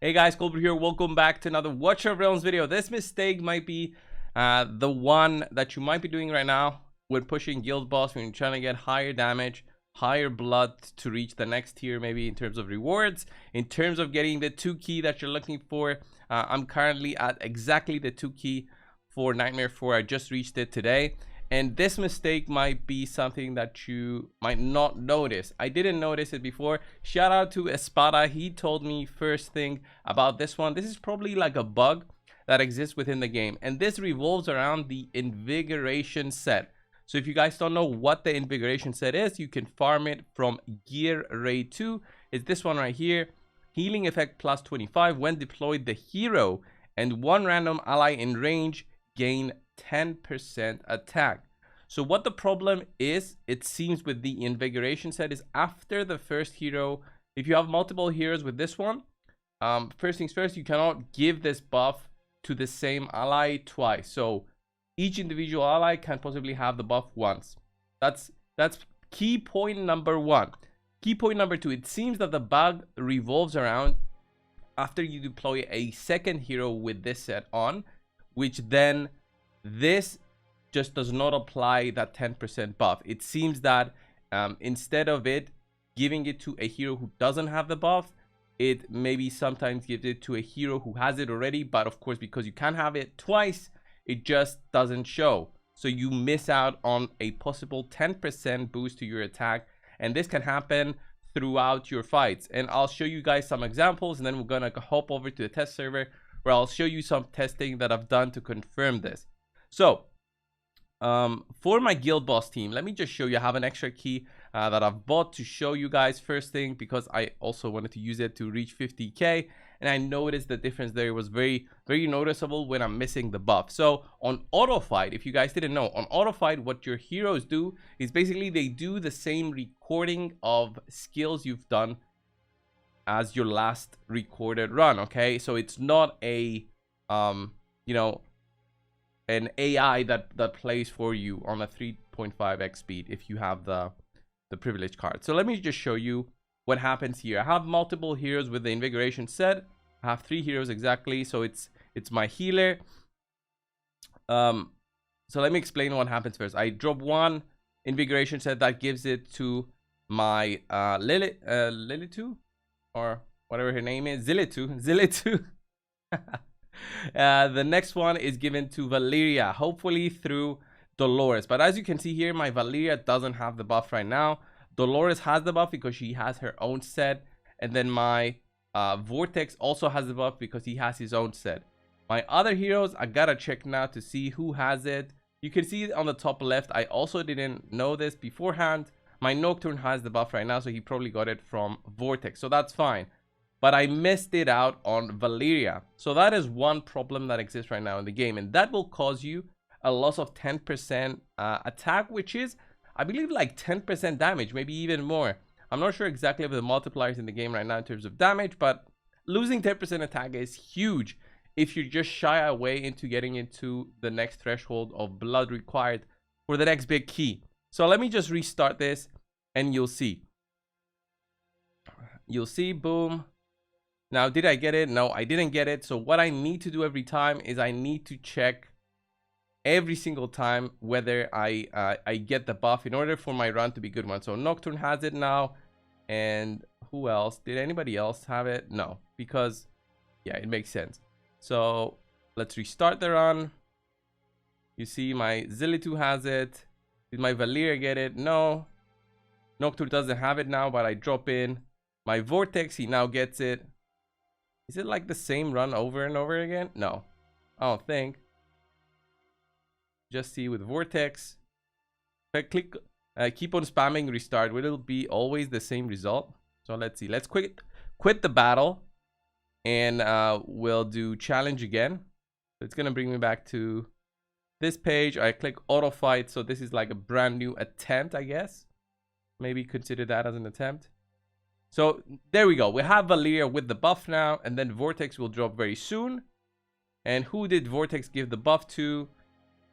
Hey guys, cold.brew here. Welcome back to another Watch of Realms video. This mistake might be the one that you might be doing right now when pushing guild boss, when you're trying to get higher damage, higher blood to reach the next tier, maybe in terms of rewards, in terms of getting the 2 key that you're looking for. I'm currently at exactly the 2 key for Nightmare 4. I just reached it today. And this mistake might be something that you might not notice. I didn't notice it before. Shout out to Espada. He told me first thing about this one. This is probably like a bug that exists within the game. And this revolves around the Invigoration set. So if you guys don't know what the Invigoration set is, you can farm it from Gear Raid 2. It's this one right here. Healing effect plus 25. When deployed, the hero and one random ally in range gain 10% attack. So what the problem is, it seems with the Invigoration set, is after the first hero, if you have multiple heroes with this one, first things first, you cannot give this buff to the same ally twice. So each individual ally can possibly have the buff once. That's key point number one. Key point number two, it seems that the bug revolves around after you deploy a second hero with this set on, which then this just does not apply that 10% buff. It seems that instead of it giving it to a hero who doesn't have the buff, it maybe sometimes gives it to a hero who has it already. But of course, because you can't have it twice, it just doesn't show. So you miss out on a possible 10% boost to your attack. And this can happen throughout your fights. And I'll show you guys some examples, and then we're gonna hop over to the test server where I'll show you some testing that I've done to confirm this. So for my guild boss team, let me just show you. I have an extra key that I've bought to show you guys first thing, because I also wanted to use it to reach 50k, and I noticed the difference there was very noticeable when I'm missing the buff. So on auto fight, if you guys didn't know, on auto fight, what your heroes do is basically they do the same recording of skills you've done as your last recorded run. Okay, so it's not a you know, an AI that plays for you on a 3.5x speed if you have the privilege card. So let me just show you what happens here. I have multiple heroes with the Invigoration set. I have 3 heroes exactly, so it's my healer. So let me explain what happens first. I drop 1 Invigoration set that gives it to my Lilitu, or whatever her name is, Zilitu. The next one is given to Valeria, hopefully through Dolores. But as you can see here, my Valeria doesn't have the buff right now. Dolores has the buff because she has her own set. And then my Vortex also has the buff because he has his own set. My other heroes, I gotta check now to see who has it. You can see on the top left, I also didn't know this beforehand. My Nocturne has the buff right now, so he probably got it from Vortex. So that's fine. But I missed it out on Valeria. So that is one problem that exists right now in the game. And that will cause you a loss of 10% attack, which is, I believe, like 10% damage, maybe even more. I'm not sure exactly of the multipliers in the game right now in terms of damage, but losing 10% attack is huge if you just shy away into getting into the next threshold of blood required for the next big key. So let me just restart this and you'll see. You'll see, boom. Now, did I get it? No, I didn't get it. So what I need to do every time is I need to check every single time whether I get the buff in order for my run to be a good one. So Nocturne has it now. And who else? Did anybody else have it? No, because, yeah, it makes sense. So let's restart the run. You see my Zilitu has it. Did my Valeria get it? No. Nocturne doesn't have it now, but I drop in. My Vortex, he now gets it. Is it like the same run over and over again? No, I don't think. Just see with Vortex. If I click, keep on spamming restart, will it be always the same result? So let's see. Let's quit the battle, and we'll do challenge again. So it's gonna bring me back to this page. I click auto fight, so this is like a brand new attempt, I guess. Maybe consider that as an attempt. So there we go. We have Valeria with the buff now, and then Vortex will drop very soon. And who did Vortex give the buff to?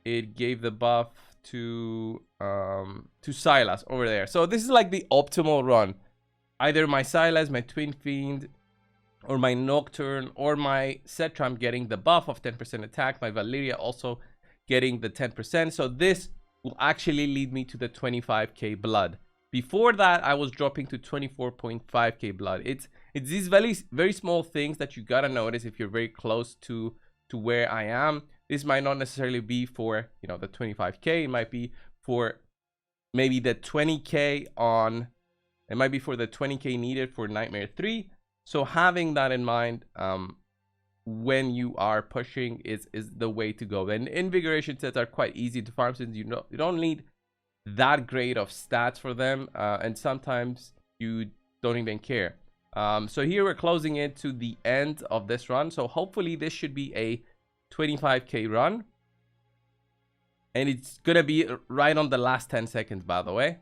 It gave the buff to Silas over there. So this is like the optimal run. Either my Silas, my Twin Fiend, or my Nocturne, or my Setram getting the buff of 10% attack, my Valeria also getting the 10%. So this will actually lead me to the 25k blood. Before that, I was dropping to 24.5k blood. It's these very small things that you gotta notice if you're very close to where I am. This might not necessarily be for, you know, the 25k. It might be for maybe the 20k on. It might be for the 20k needed for Nightmare 3. So having that in mind, when you are pushing is the way to go. And Invigoration sets are quite easy to farm since you don't need that great of stats for them, and sometimes you don't even care. So here we're closing it to the end of this run. So hopefully this should be a 25k run, and it's gonna be right on the last 10 seconds, by the way.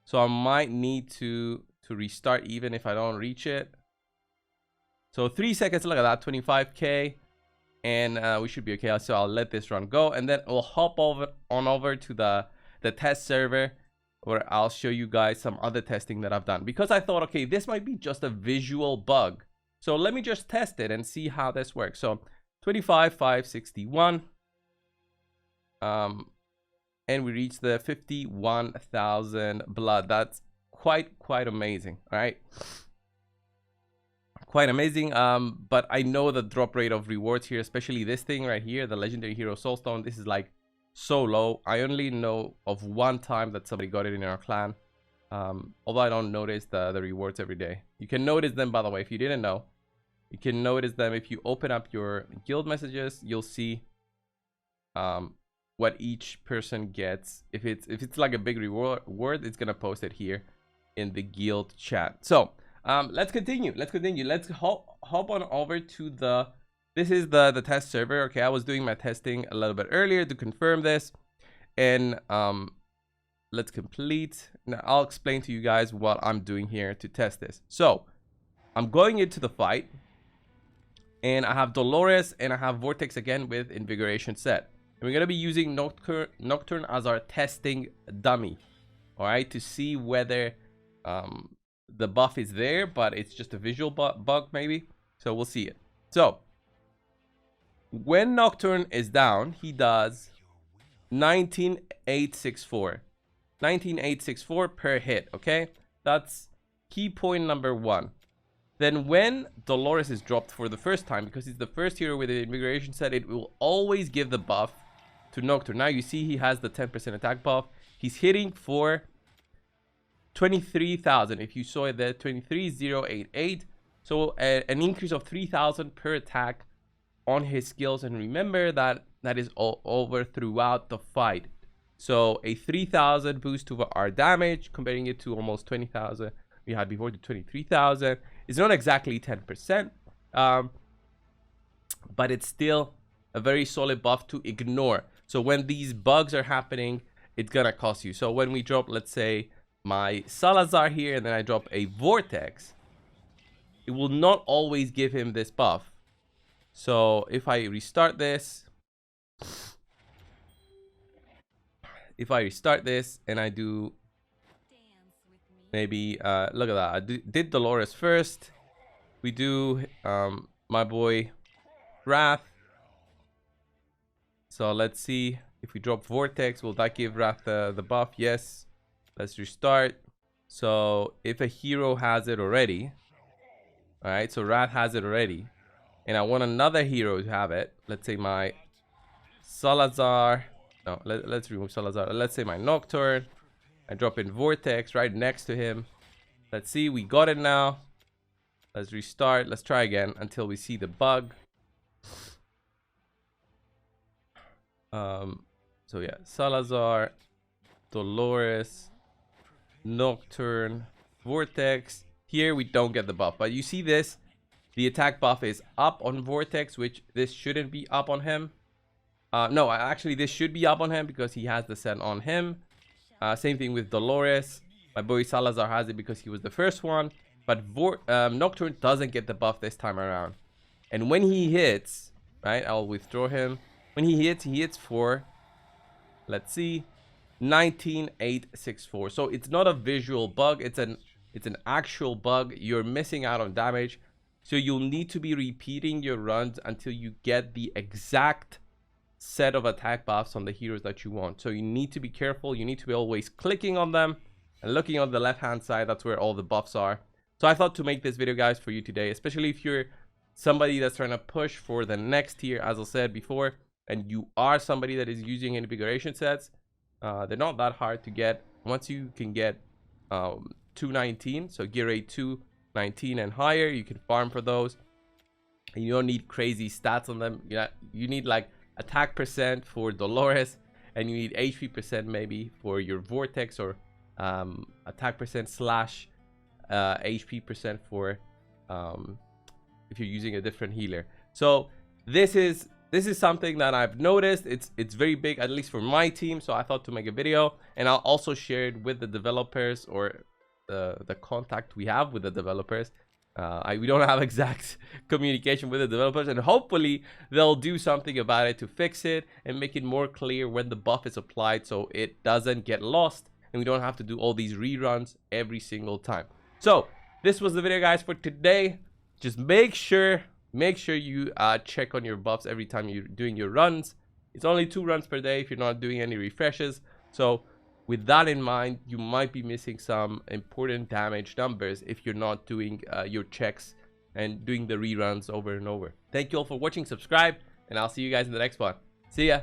So I might need to restart even if I don't reach it. So 3 seconds, look at that, 25k, and we should be okay. So I'll let this run go, and then we'll hop over to the test server, where I'll show you guys some other testing that I've done, because I thought, okay, this might be just a visual bug. So let me just test it and see how this works. So 25,561, and we reached the 51,000 blood. That's quite amazing. All right, quite amazing. But I know the drop rate of rewards here, especially this thing right here, the legendary hero soulstone, this is like so low. I only know of one time that somebody got it in our clan, although I don't notice the rewards every day. You can notice them, by the way, if you didn't know. You can notice them if you open up your guild messages. You'll see what each person gets. If it's like a big reward, it's gonna post it here in the guild chat. So let's continue. Let's hop on over to the, this is the test server. Okay, I was doing my testing a little bit earlier to confirm this, and let's complete. Now I'll explain to you guys what I'm doing here to test this. So I'm going into the fight, and I have Dolores and I have Vortex again with Invigoration set. And we're gonna be using Nocturne as our testing dummy, all right, to see whether the buff is there, but it's just a visual bug maybe. So we'll see it. So when Nocturne is down, he does 19,864. 19,864 per hit, okay? That's key point number 1. Then when Dolores is dropped for the first time, because it's the first hero with the Invigoration set, it will always give the buff to Nocturne. Now you see he has the 10% attack buff. He's hitting for 23,000. If you saw it there, 23,088. So an increase of 3,000 per attack on his skills. And remember that that is all over throughout the fight. So a 3,000 boost to our damage, comparing it to almost 20,000 we had before, to 23,000. It's not exactly 10%, but it's still a very solid buff to ignore. So when these bugs are happening, it's gonna cost you. So when we drop, let's say, my Salazar here, and then I drop a Vortex, it will not always give him this buff. So if I restart this, and I do maybe look at that, I did Dolores first, we do my boy Wrath. So let's see if we drop Vortex, will that give Wrath the buff? Yes. Let's restart. So if a hero has it already, all right, so Wrath has it already, and I want another hero to have it, let's say my Salazar, no, let's remove Salazar, let's say my Nocturne, I drop in Vortex right next to him. Let's see, we got it now. Let's restart, let's try again until we see the bug. So yeah, Salazar, Dolores, Nocturne, Vortex. Here we don't get the buff, but you see this, the attack buff is up on Vortex, which this shouldn't be up on him. No, actually this should be up on him because he has the set on him. Same thing with Dolores. My boy Salazar has it because he was the first one, but Nocturne doesn't get the buff this time around. And when he hits, right, I'll withdraw him. When he hits for, let's see, 19,864. So it's not a visual bug, it's an actual bug. You're missing out on damage So you'll need to be repeating your runs until you get the exact set of attack buffs on the heroes that you want. So you need to be careful. You need to be always clicking on them and looking on the left hand side. That's where all the buffs are. So I thought to make this video, guys, for you today, especially if you're somebody that's trying to push for the next tier, as I said before, and you are somebody that is using invigoration sets. They're not that hard to get. Once you can get 219, so gear rate 219 and higher, you can farm for those, and you don't need crazy stats on them. You need like attack percent for Dolores, and you need HP percent maybe for your Vortex, or attack percent slash HP percent for if you're using a different healer. So this is something that I've noticed. It's very big, at least for my team. So I thought to make a video, and I'll also share it with the developers, or the contact we have with the developers. We don't have exact communication with the developers, and hopefully they'll do something about it to fix it and make it more clear when the buff is applied, so it doesn't get lost and we don't have to do all these reruns every single time. So this was the video, guys, for today. Just make sure you check on your buffs every time you're doing your runs. It's only 2 runs per day if you're not doing any refreshes. So with that in mind, you might be missing some important damage numbers if you're not doing your checks and doing the reruns over and over. Thank you all for watching. Subscribe, and I'll see you guys in the next one. See ya.